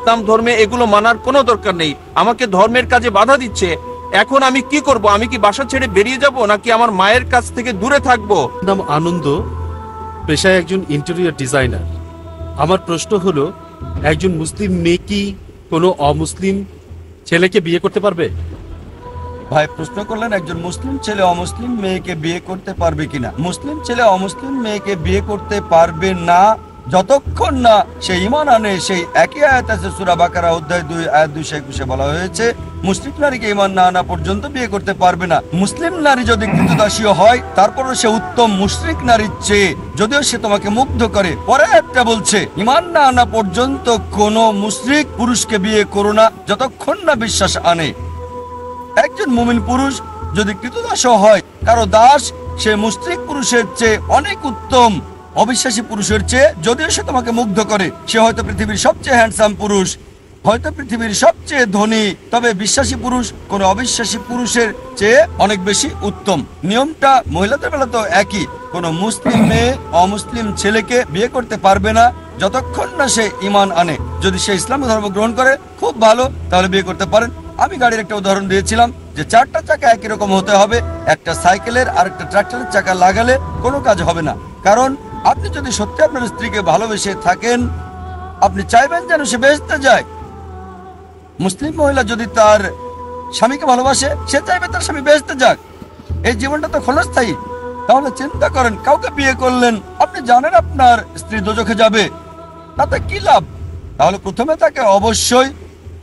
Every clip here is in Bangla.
ইসলাম ধর্মে এগুলো মানার কোনো দরকার নেই, আমাকে ধর্মের কাজে বাধা দিচ্ছে। এখন আমি কি করব? আমি কি বাসা ছেড়ে বেরিয়ে যাব, নাকি আমার মায়ের কাছ থেকে দূরে থাকবো? নাম আনন্দ, পেশায় একজন ইন্টেরিয়র ডিজাইনার। আমার প্রশ্ন হলো, একজন মুসলিম মেয়ে কি কোনো অমুসলিম ছেলেকে বিয়ে করতে পারবে? ভাই প্রশ্ন করলেন একজন মুসলিম ছেলে অমুসলিম মেয়েকে বিয়ে করতে পারবে কিনা। মুসলিম ছেলে অমুসলিম মেয়েকে বিয়ে করতে পারবে না যতক্ষণ না সে ঈমান আনে। সেই একই আয়াত আছে সূরা বাকারা অধ্যায় 2 আয়াত 221 বলা হয়েছে, মুশরিক নারীকে ঈমান না আনা পর্যন্ত বিয়ে করতে পারবে না। মুসলিম নারী যদি কৃতদাসীও হয় তারপরও সে উত্তম মুশরিক নারীর চেয়ে, যদিও সে তোমাকে মুগ্ধ করে। পরে একটা বলছে ঈমান না আনা পর্যন্ত কোনো মুশরিক পুরুষকে বিয়ে করো না যতক্ষণ না বিশ্বাস আনে। একজন মুমিন পুরুষ যদি কৃতদাসও হয়, কারো দাস, সে মুশরিক পুরুষের চেয়ে অনেক উত্তম অবিশ্বাসী পুরুষের চেয়ে, যদিও সে তোমাকে মুগ্ধ করে। সে হয়তো পৃথিবীর সবচেয়ে হ্যান্ডসাম পুরুষ, হয়তো পৃথিবীর সবচেয়ে ধনী, তবে বিশ্বাসী পুরুষ কোনো অবিশ্বাসী পুরুষের চেয়ে অনেক বেশি উত্তম। নিয়মটা মহিলাদের বেলা তো একই। কোনো মুসলিম মেয়ে অমুসলিম ছেলেকে বিয়ে করতে পারবে না যতক্ষণ না সে ঈমান আনে। যদি সে ইসলাম ধর্ম গ্রহণ করে খুব ভালো, তাহলে বিয়ে করতে পারেন। আমি গাড়ির একটা উদাহরণ দিয়েছিলাম যে 4টা চাকা একই রকম হতে হবে। একটা সাইকেলের আর একটা ট্রাক্টরের চাকা লাগালে কোনো কাজ হবে না। কারণ আপনি যদি সত্যি আপনার স্ত্রীকে ভালোবেসে থাকেন, আপনি চাইবেন যেন সে বেহেশতে যায়। মুসলিম মহিলা যদি তার স্বামীকে ভালোবাসে, সে চাইবে তার স্বামী বেহেশতে যাক। এই জীবনটা তো ক্ষণস্থায়ী। তাহলে চিন্তা করেন, কাউকে বিয়ে করলেন, আপনি জানেন আপনার স্ত্রী দোজখে যাবে, তাতে কি লাভ? তাহলে প্রথমে তাকে অবশ্যই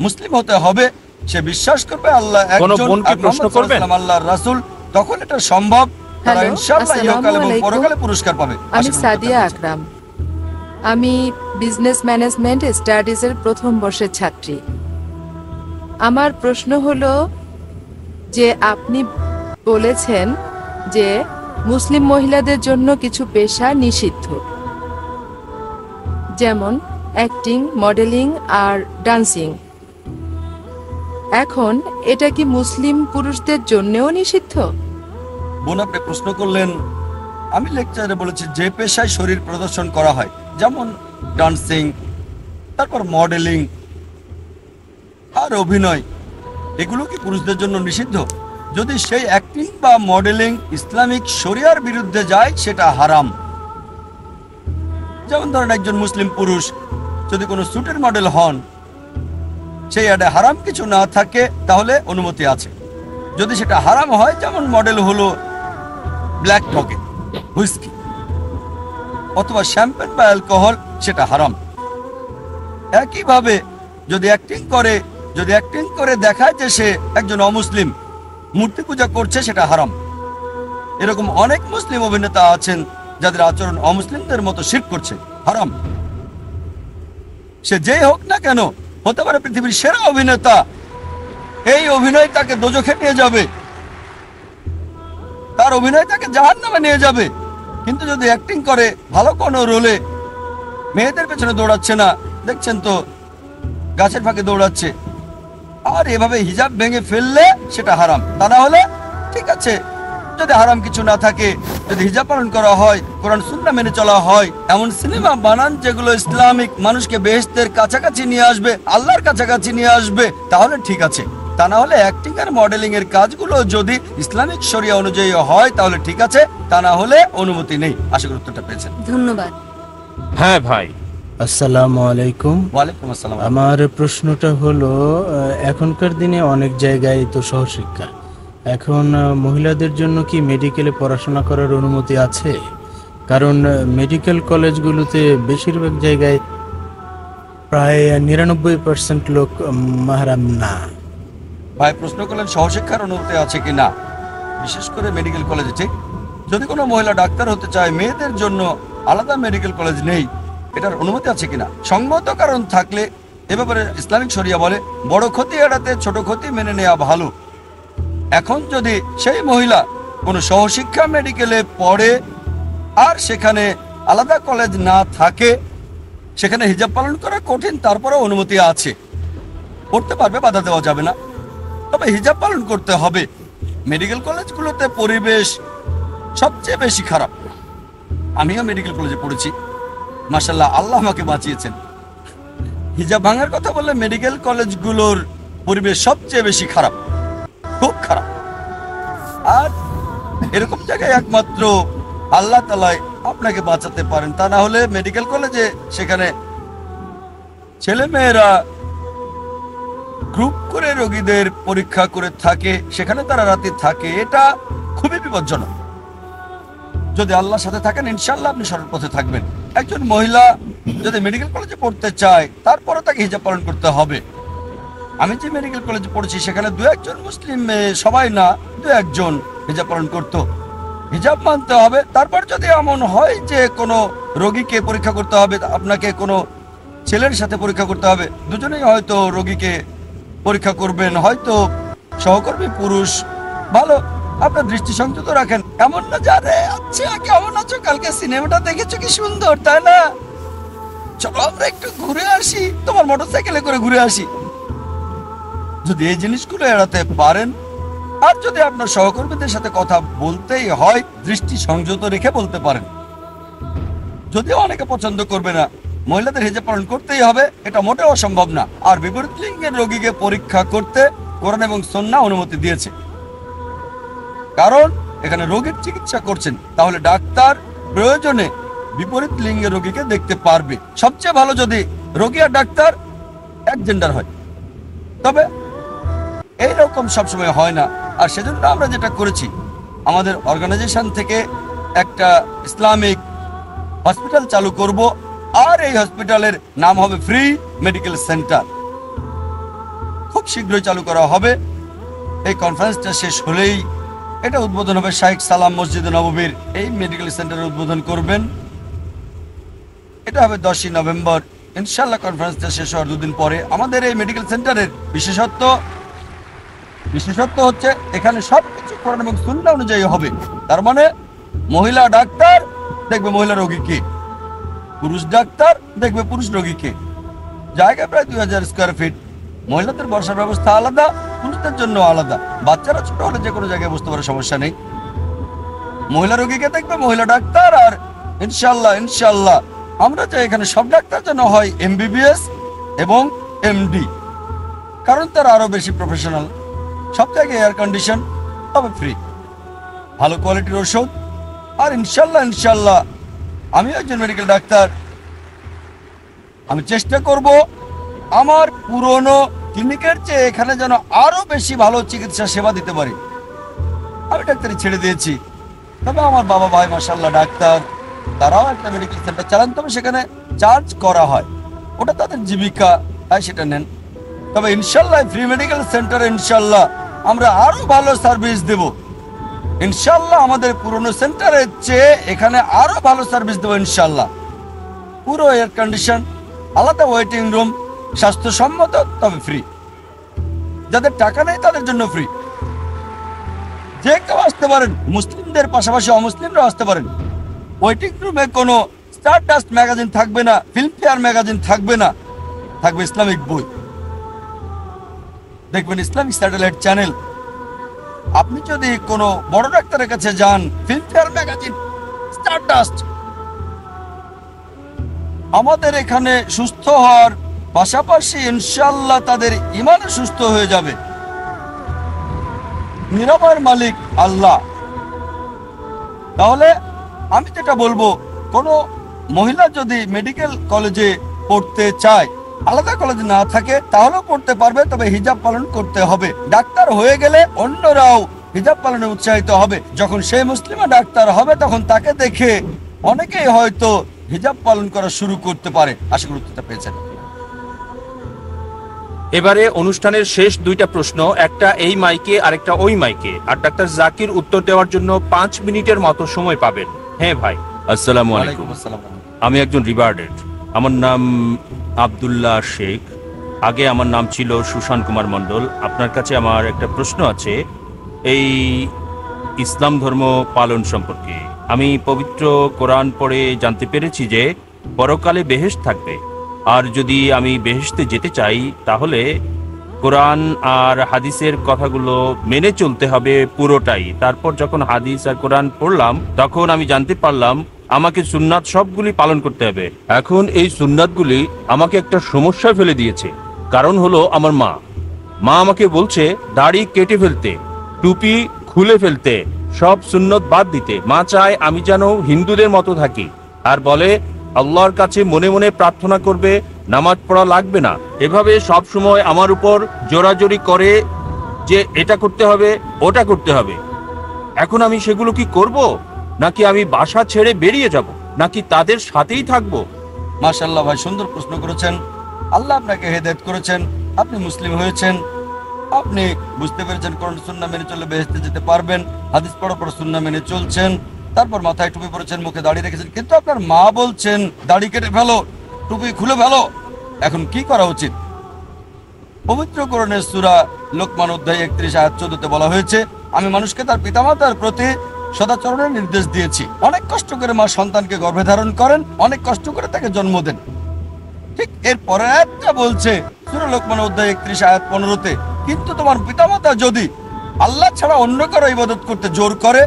মুসলিম হতে হবে। সে বিশ্বাস করবে আল্লাহ একজন, আল্লাহর রাসূল। তখন এটা সম্ভব। তারা ইনশাআল্লাহ ইহকাল এবং পরকালে পুরস্কার পাবে। আমি সাদিয়া আকরাম। আমি বিজনেস ম্যানেজমেন্ট স্টাডিজের প্রথম বর্ষের ছাত্রী। আমার প্রশ্ন হলো যে আপনি বলেছেন যে মুসলিম মহিলাদের জন্য কিছু পেশা নিষিদ্ধ, যেমন অ্যাক্টিং, মডেলিং আর ডান্সিং। এখন এটা কি মুসলিম পুরুষদের জন্যও নিষিদ্ধ? বোন, আপনি প্রশ্ন করলেন। আমি লেকচারে বলেছি যে পেশায় শরীর প্রদর্শন করা হয়, যেমন ডান্সিং, তারপর মডেলিং আর অভিনয়, এগুলো কি পুরুষদের জন্য নিষিদ্ধ? যদি সেই অ্যাক্টিং বা মডেলিং ইসলামিক শরিয়ার বিরুদ্ধে যায়, সেটা হারাম। যেমন ধরেন একজন মুসলিম পুরুষ যদি কোনো স্যুটের মডেল হন, সেই অ্যাডে হারাম কিছু না থাকে, তাহলে অনুমতি আছে। যদি সেটা হারাম হয়, যেমন মডেল হলো ব্ল্যাক টকে, হুইস্কি অথবা শ্যাম্পেন বা অ্যালকোহল, সেটা হারাম। একইভাবে যদি অ্যাক্টিং করে দেখায় যে সে একজন অমুসলিম, মূর্তি পূজা করছে, সেটা হারাম। এরকম অনেক মুসলিম অভিনেতা আছেন যাদের আচরণ অমুসলিমদের মতো শিরক করছে, হারাম। সে যেই হোক না কেন, হতে পারে পৃথিবীর সেরা অভিনেতা, এই অভিনয় তাকে দোজখে নিয়ে যাবে, তার অভিনয় তাকে জাহান্নামে নিয়ে যাবে। কিন্তু যদি অ্যাক্টিং করে ভালো কোনো রোলে, মেয়েদের পেছনে দৌড়াচ্ছে না, দেখছেন তো গাছের ফাঁকে দৌড়াচ্ছে, আর এভাবে হিজাব ভেঙে ফেললে সেটা হারাম। তা না হলে ঠিক আছে। যদি হারাম কিছু না থাকে, যদি হিজাব পালন করা হয়, কোরআন সুন্নাহ মেনে চলা হয়, এমন সিনেমা বানান যেগুলো ইসলামিক মানুষকে বেহেশতের কাছাকাছি নিয়ে আসবে, আল্লাহর কাছাকাছি নিয়ে আসবে, তাহলে ঠিক আছে। তা না হলে অ্যাক্টিং আর মডেলিং এর কাজগুলো যদি ইসলামিক শরিয়া অনুযায়ী হয়, তাহলে ঠিক আছে। তা না হলে অনুমতি নেই। আশা করি উত্তরটা পেয়েছেন। ধন্যবাদ। হ্যাঁ ভাই। আসসালামু আলাইকুম। ওয়ালাইকুম আসসালাম। আমার প্রশ্নটা হলো, এখনকার দিনে অনেক জায়গায় তো সহশিক্ষা, এখন মহিলাদের জন্য কি মেডিকেলে পড়াশোনা করার অনুমতি আছে? কারণ মেডিকেল কলেজগুলোতে বেশিরভাগ জায়গায় প্রায় 99% লোক মাহরাম না। ভাই প্রশ্ন করলেন সহশিক্ষার অনুমতি আছে কি না, বিশেষ করে মেডিকেল কলেজে। ঠিক, যদি কোনো মহিলা ডাক্তার হতে চায়, মেয়েদের জন্য আলাদা মেডিকেল কলেজ নেই, এটার অনুমতি আছে কিনা সঙ্গত কারণ থাকলে এ ব্যাপারে ইসলামিক শরিয়া বলে বড় ক্ষতি এড়াতে ছোট ক্ষতি মেনে নেওয়া ভালো। এখন যদি সেই মহিলা কোনো সহশিক্ষা মেডিকেলে পড়ে আর সেখানে আলাদা কলেজ না থাকে, সেখানে হিজাব পালন করা কঠিন, তারপরেও অনুমতি আছে, পড়তে পারবে, বাধা দেওয়া যাবে না, তবে হিজাব পালন করতে হবে। মেডিকেল কলেজগুলোতে পরিবেশ সবচেয়ে বেশি খারাপ। আমিও মেডিকেল কলেজে পড়েছি, মাশাআল্লাহ, আল্লাহ আমাকে বাঁচিয়েছেন। হিজাব ভাঙার কথা বললে মেডিকেল কলেজগুলোর পরিবেশ সবচেয়ে বেশি খারাপ, খুব খারাপ। আর এরকম জায়গায় একমাত্র আল্লাহ তাআলাই আপনাকে বাঁচাতে পারেন। তা না হলে মেডিকেল কলেজে সেখানে ছেলে মেয়েরা গ্রুপ করে রোগীদের পরীক্ষা করে থাকে, সেখানে তারা রাতে থাকে, এটা খুবই বিপজ্জনক। যদি আল্লাহর সাথে থাকেন ইনশাআল্লাহ আপনি সরল পথে থাকবেন। একজন মহিলা যদি মেডিকেল কলেজে পড়তে চায় তারপরে তাকে হিজাব পালন করতে হবে। আমি যে মেডিকেল কলেজে পড়েছি সেখানে দু একজন মুসলিম মেয়ে, সবাই না, দু একজন হিজাব পালন করতো। হিজাব মানতে হবে। তারপর যদি এমন হয় যে কোনো রোগীকে পরীক্ষা করতে হবে, আপনাকে কোনো ছেলের সাথে পরীক্ষা করতে হবে, দুজনেই হয়তো রোগীকে পরীক্ষা করবেন, হয়তো সহকর্মী পুরুষ, ভালো আপনার দৃষ্টি সংযত রাখেন। এমন না জানে আচ্ছা কেমন আছো, কালকে সিনেমাটা দেখেছো কি সুন্দর, তাই না, চলো আমরা একটু ঘুরে আসি, তোমার মোটরসাইকেলে করে ঘুরে আসি। যদি এই জিনিসগুলো এড়াতে পারেন, আর যদি আপনার সহকর্মীদের সাথে কথা বলতেই হয় দৃষ্টি সংযত রেখে বলতে পারেন। যদিও অনেকে পছন্দ করবে না, মহিলাদের হিজাব পালন করতেই হবে, এটা মোটেও অসম্ভব না। আর বিপরীত লিঙ্গের রোগীকে পরীক্ষা করতে কোরআন এবং সুন্নাহ অনুমতি দিয়েছে, কারণ এখানে রোগীর চিকিৎসা করছেন, তাহলে ডাক্তার প্রয়োজনে বিপরীত লিঙ্গের রোগীকে দেখতে পারবে। সবচেয়ে ভালো যদি রোগী আর ডাক্তার এক জেন্ডার হয়, তবে এইরকম সবসময় হয় না। আর সেজন্য আমরা যেটা করেছি, আমাদের অর্গানাইজেশন থেকে একটা ইসলামিক হসপিটাল চালু করব, আর এই হসপিটালের নাম হবে ফ্রি মেডিকেল সেন্টার। খুব শীঘ্রই চালু করা হবে। এই কনফারেন্সটা শেষ হলেই এটা উদ্বোধন হবে। শাইখ সালাম মসজিদে নববীর এই মেডিকেল সেন্টারের উদ্বোধন করবেন। এটা হবে 10ই নভেম্বর ইনশাআল্লাহ। কনফারেন্সটা শেষ হওয়ার দুদিন পরে আমাদের এই মেডিকেল সেন্টারের বিশেষত্ব হচ্ছে এখানে সবকিছু কোরআন এবং সুন্নাহ অনুযায়ী হবে। তার মানে মহিলা ডাক্তার দেখবে মহিলা রোগীকে, পুরুষ ডাক্তার দেখবে পুরুষ রোগীকে। জায়গা প্রায় 2000 স্কোয়ার ফিট। মহিলাদের বসার ব্যবস্থা আলাদা, পুরুষদের জন্য আলাদা। বাচ্চারা ছোট হলে যে কোনো জায়গায় বসতে পারে, সমস্যা নেই। মহিলা রোগীকে দেখবে মহিলা ডাক্তার। আর ইনশাল্লাহ আমরা চাই এখানে সব ডাক্তার যেন হয় MBBS এবং MD, কারণ তারা আরো বেশি প্রফেশনাল। সব জায়গায় এয়ার কন্ডিশন, তবে ফ্রি, ভালো কোয়ালিটির ওষুধ। আর ইনশাল্লাহ আমি একজন মেডিকেল ডাক্তার, আমি চেষ্টা করব আমার পুরনো ক্লিনিকের চেয়ে এখানে যেন আরো বেশি ভালো চিকিৎসা সেবা দিতে পারি। আমি ডাক্তারি ছেড়ে দিয়েছি, তবে আমার বাবা ভাই মাশাআল্লাহ ডাক্তার, তারাও একটা মেডিকেল সেন্টার চালান, তবে সেখানে চার্জ করা হয়, ওটা তাদের জীবিকা, তাই সেটা নেন। তবে ইনশাল্লাহ ফ্রি মেডিকেল সেন্টারে ইনশাল্লাহ আমরা আরো ভালো সার্ভিস দেব। ইনশাল্লাহ আমাদের পুরনো সেন্টারের চেয়ে এখানে আরো ভালো সার্ভিস দেবো ইনশাল্লাহ। পুরো এয়ার কন্ডিশন, আলাদা ওয়েটিং রুম, স্বাস্থ্যসম্মত, তবে ফ্রি। যাদের টাকা নেই তাদের জন্য ফ্রি। যে কেউ আসতে পারেন, মুসলিমদের পাশাপাশি অমুসলিমরাও আসতে পারেন। ওয়েটিং রুমে কোনো স্টারডাস্ট ম্যাগাজিন থাকবে না, ফিল্মফেয়ার ম্যাগাজিন থাকবে না, থাকবে ইসলামিক বই, দেখবেন ইসলামিক স্যাটেলাইট চ্যানেল। আপনি যদি কোনো বড় ডাক্তারের কাছে যান, ফিল্মফেয়ার ম্যাগাজিন, স্টারডাস্ট। আমাদের এখানে সুস্থ হওয়ার পাশাপাশি ইনশাআল্লাহ তাদের ঈমান সুস্থ হয়ে যাবে। নিরাময়ের মালিক আল্লাহ। তাহলে আমি যেটা বলবো, কোনো মহিলা যদি মেডিকেল কলেজে পড়তে চায়, আলাদা কলেজে না থাকে, তাহলেও পড়তে পারবে, তবে হিজাব পালন করতে হবে। ডাক্তার হয়ে গেলে অন্যরাও হিজাব পালনে উৎসাহিত হবে। যখন সেই মুসলিমা ডাক্তার হবে তখন তাকে দেখে অনেকেই হয়তো হিজাব পালন করা শুরু করতে পারে। আশা করি উত্তরটা পেয়েছেন। এবারে অনুষ্ঠানের শেষ দুইটা প্রশ্ন, একটা এই মাইকে আরেকটা ওই মাইকে, আর ডাক্তার জাকির উত্তর দেওয়ার জন্য 5 মিনিটের মতো সময় পাবেন। হ্যাঁ ভাই, আসসালামু আলাইকুম। আমি একজন রিবার্ডেড, আমার নাম আব্দুল্লাহ শেখ। আগে আমার নাম ছিল সুশান কুমার মণ্ডল। আপনার কাছে আমার একটা প্রশ্ন আছে এই ইসলাম ধর্ম পালন সম্পর্কে। আমি পবিত্র কোরআন পড়ে জানতে পেরেছি যে পরকালে বেহেশত থাকবে, আর যদি আমি বেহেশতে যেতে চাই তাহলে কোরআন আর হাদিসের কথাগুলো মেনে চলতে হবে পুরোটাই। তারপর যখন হাদিস আর কোরআন পড়লাম তখন আমি জানতে পারলাম আমাকে সুন্নাত সবগুলি পালন করতে হবে। এখন এই সুন্নাতগুলি আমাকে একটা সমস্যায় ফেলে দিয়েছে। কারণ হলো আমার মা আমাকে বলছে দাড়ি কেটে ফেলতে, টুপি খুলে ফেলতে, সব সুন্নত বাদ দিতে। মা চায় আমি যেন হিন্দুদের মতো থাকি, আর বলে আল্লাহর কাছে মনে মনে প্রার্থনা করবে, নামাজ পড়া লাগবে না। এভাবে সব সময় আমার উপর জোরাজোরি করে যে এটা করতে হবে, ওটা করতে হবে। এখন আমি সেগুলো কি করব, নাকি আমি বাসা ছেড়ে বেরিয়ে যাব, নাকি তাদের সাথেই থাকবো? মাশাআল্লাহ ভাই, সুন্দর প্রশ্ন করেছেন। আল্লাহ আপনাকে হেদায়েত করেছেন, আপনি মুসলিম হয়েছেন, আপনি বুঝতে পেরেছেন কোরআন সুন্নাহ মেনে চললে বেহেশতে যেতে পারবেন, হাদিস পড়ার পর সুন্নাহ মেনে চলছেন, তারপর মাথায় টুপি পরেছেন, মুখে দাড়ি রেখেছেন, কিন্তু আপনার মা বলছেন দাড়ি কেটে ফেলো, টুপি খুলে ফেলো। এখন কি করা উচিত? পবিত্র কোরআনের সূরা লোকমান অধ্যায় 31 আয়াত 14-তে বলা হয়েছে, আমি মানুষকে তার পিতামাতার প্রতি সদাচরণের নির্দেশ দিয়েছি। অনেক কষ্ট করে মা সন্তানকে গর্ভে ধারণ করেন, অনেক কষ্ট করে তাকে জন্ম দেন। ঠিক এর পরে একটা বলছে সূরা লোকমান অধ্যায় 31 আয়াত 15-তে, কিন্তু তোমার পিতামাতা যদি আল্লাহ ছাড়া অন্য কারো ইবাদত করতে জোর করে,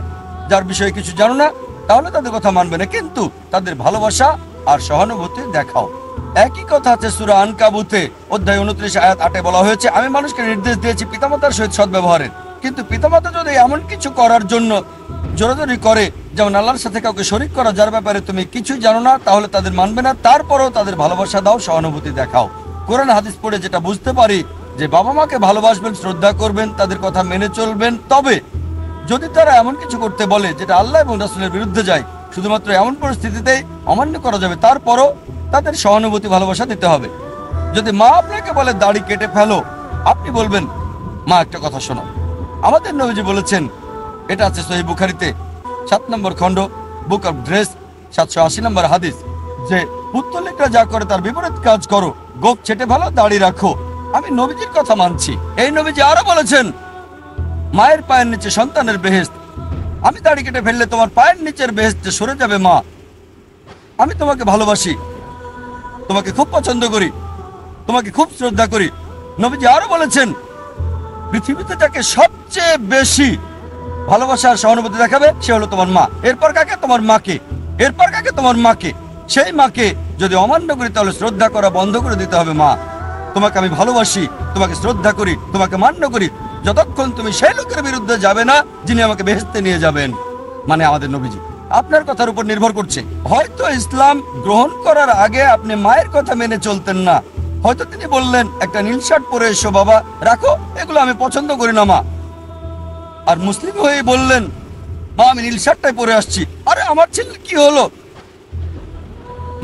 যার বিষয়ে কিছু জানো না, তাহলে তাদের কথা মানবে না, কিন্তু তাদের ভালোবাসা আর সহানুভূতি দেখাও। একই কথা আছে সূরা আনকাবুতে অধ্যায় 29 আয়াত 8-এ বলা হয়েছে, আমি মানুষকে নির্দেশ দিয়েছি পিতামাতার সহিত সদ্ব্যবহারের। কিন্তু পিতামাতা যদি এমন কিছু করার জন্য জোরাজোরি করে, যেমন আল্লাহর সাথে কাউকে শরীক করা, যার ব্যাপারে তুমি কিছুই জানো না, তাহলে তাদের মানবে না। তারপরেও তাদের ভালোবাসা দাও, সহানুভূতি দেখাও। কোরআন হাদিস পড়ে যেটা বুঝতে পারি যে বাবা মাকে ভালোবাসবেন, শ্রদ্ধা করবেন, তাদের কথা মেনে চলবেন। তবে যদি তারা এমন কিছু করতে বলে যেটা আল্লাহ এবং রাসূলের বিরুদ্ধে যায়, শুধুমাত্র এমন পরিস্থিতিতেই অমান্য করা যাবে, তারপরও তাদের সহানুভূতি ভালোবাসা দিতে হবে। যদি মা আপনাকে বলে দাড়ি কেটে ফেলো, আপনি বলবেন মা একটা কথা শোনো, আমাদের নবীজি বলেছেন, এটা আছে সহিহ বুখারীতে 7 নম্বর খণ্ড, বুক অফ ড্রেস 780 নম্বর হাদিস, যে পুত্তলিকরা যা করে তার বিপরীত কাজ করো, গোঁফ ছেটে ফেলো, দাড়ি রাখো। আমি নবীজির কথা মানছি। এই নবীজি আরো বলেছেন, মায়ের পায়ের নিচে সন্তানের বেহেশত। আমি দাড়ি কেটে ফেললে তোমার পায়ের নিচের বেহেশতে সরে যাবে মা। আমি তোমাকে ভালোবাসি, তোমাকে খুব পছন্দ করি, তোমাকে খুব শ্রদ্ধা করি। নবীজি আরো বলেছেন, পৃথিবীতে যাকে সবচেয়ে বেশি ভালোবাসা আর সহানুভূতি দেখাবে সে হলো তোমার মা। এরপর কাকে? তোমার মাকে। এরপর কাকে? তোমার মাকে। সেই মাকে যদি অমান্য করি, তাহলে শ্রদ্ধা করা বন্ধ করে দিতে হবে। মা, তোমাকে আমি ভালোবাসি, তোমাকে শ্রদ্ধা করি, তোমাকে মান্য করি, যতক্ষণ তুমি সেই লোকের বিরুদ্ধে যাবে না যিনি আমাকে বেহেশতে নিয়ে যাবেন, মানে আমাদের নবীজি। আপনার কথার উপর নির্ভর করছে। হয়তো ইসলাম গ্রহণ করার আগে আপনি মায়ের কথা মেনে চলতেন না, হয়তো তিনি বললেন একটা নীল শার্ট পরে এসো বাবা, রাখো, এগুলো আমি পছন্দ করি না মা। আর মুসলিম হয়ে বললেন, মা আমি নীল শার্টটাই পরে আসছি। আরে আমার ছেলে কি হলো?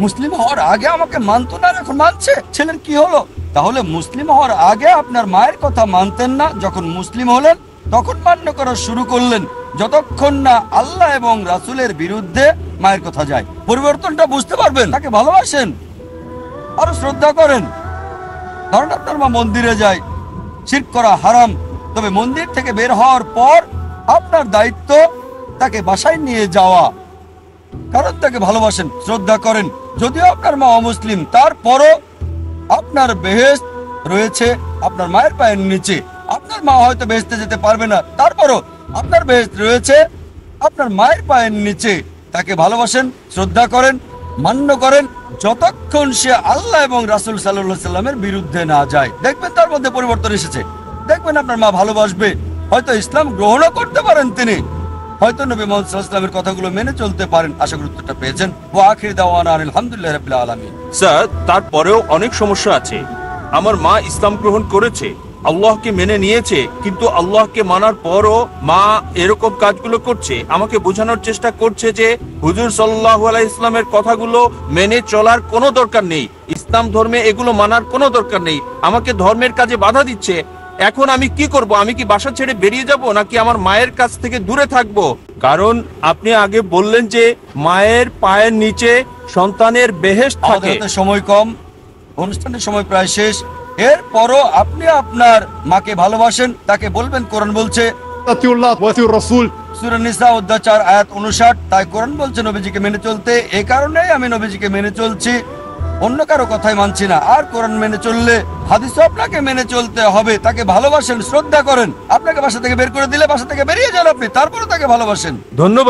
মুসলিম হওয়ার আগে আমাকে মানতো না, এখন মানছে, ছেলের কি হলো? তাহলে মুসলিম হওয়ার আগে আপনার মায়ের কথা মানতেন না, যখন মুসলিম হলেন তখন মান্য করা শুরু করলেন, যতক্ষণ না আল্লাহ এবং রাসূলের বিরুদ্ধে মায়ের কথা যায়। পরিবর্তনটা বুঝতে পারবেন, তাকে ভালোবাসেন, আরো শ্রদ্ধা করেন। কারণ আপনার মা মন্দিরে যায়, শিরক করা হারাম, তবে মন্দির থেকে বের হওয়ার পর আপনার দায়িত্ব তাকে বাসায় নিয়ে যাওয়া, কারণ তাকে ভালোবাসেন, শ্রদ্ধা করেন। যদিও আপনার মা অমুসলিম, তারপরও আপনার বেহেশত রয়েছে আপনার মায়ের পায়ের নিচে। আপনার মা হয়তো বেহেশতে যেতে পারবে না, তারপরও আপনার বেহেশত রয়েছে আপনার মায়ের পায়ের নিচে। তাকে ভালোবাসেন, শ্রদ্ধা করেন, মান্য করেন, যতক্ষণ সে আল্লাহ এবং রাসূল সাল্লাল্লাহু আলাইহি সাল্লামের বিরুদ্ধে না যায়। দেখবেন তার মধ্যে পরিবর্তন এসেছে, দেখবেন আপনার মা ভালোবাসবে। হয়তো ইসলাম গ্রহণও করতে পারেন তিনি, হয়তো নবী মুহাম্মদ সাল্লাল্লাহু আলাইহি ওয়াসাল্লামের কথাগুলো মেনে চলতে পারেন। আশা করি উত্তরটা পেয়েছেন। ওয়া আখির দাওয়ানা আলহামদুলিল্লাহি রাব্বিল আলামিন। স্যার, তারপরেও অনেক সমস্যা আছে। আমার মা ইসলাম গ্রহণ করেছে, আল্লাহকে মেনে নিয়েছে, কিন্তু আল্লাহকে মানার পরও মা এরকম কাজগুলো করছে। আমাকে বোঝানোর চেষ্টা করছে যে হুজুর সাল্লাল্লাহু আলাইহি ইসলামের কথাগুলো মেনে চলার কোনো দরকার নেই, ইসলাম ধর্মে এগুলো মানার কোনো দরকার নেই, আমাকে ধর্মের কাজে বাধা দিচ্ছে। এখন আমি কি করব? আমি কি বাসা ছেড়ে বেরিয়ে যাব, নাকি আমার মায়ের কাছ থেকে দূরে থাকব? কারণ আপনি আগে বললেন যে মায়ের পায়ের নিচে সন্তানের বেহেশত থাকে। আমাদের সময় কম, অনুষ্ঠানের সময় প্রায় শেষ। এরপরও আপনি আপনার মাকে ভালোবাসেন, তাকে বলবেন, কোরআন বলছে সূরা নিসা অধ্যায় 4 আয়াত 59, তাই কোরআন বলছে নবীজিকে মেনে চলতে। এই কারণেই আমি নবীজিকে মেনে চলছি, অন্য কারো কথাই মানছি না। আর কোরআন মেনে চললে হাদিসও আপনাকে মেনে চলতে হবে। তাকে ভালোবাসেন, শ্রদ্ধা করেন। আপনাকে বাসা থেকে বের করে দিলে বাসা থেকে বেরিয়ে যান আপনি, তারপরে তাকে ভালোবাসেন। ধন্যবাদ।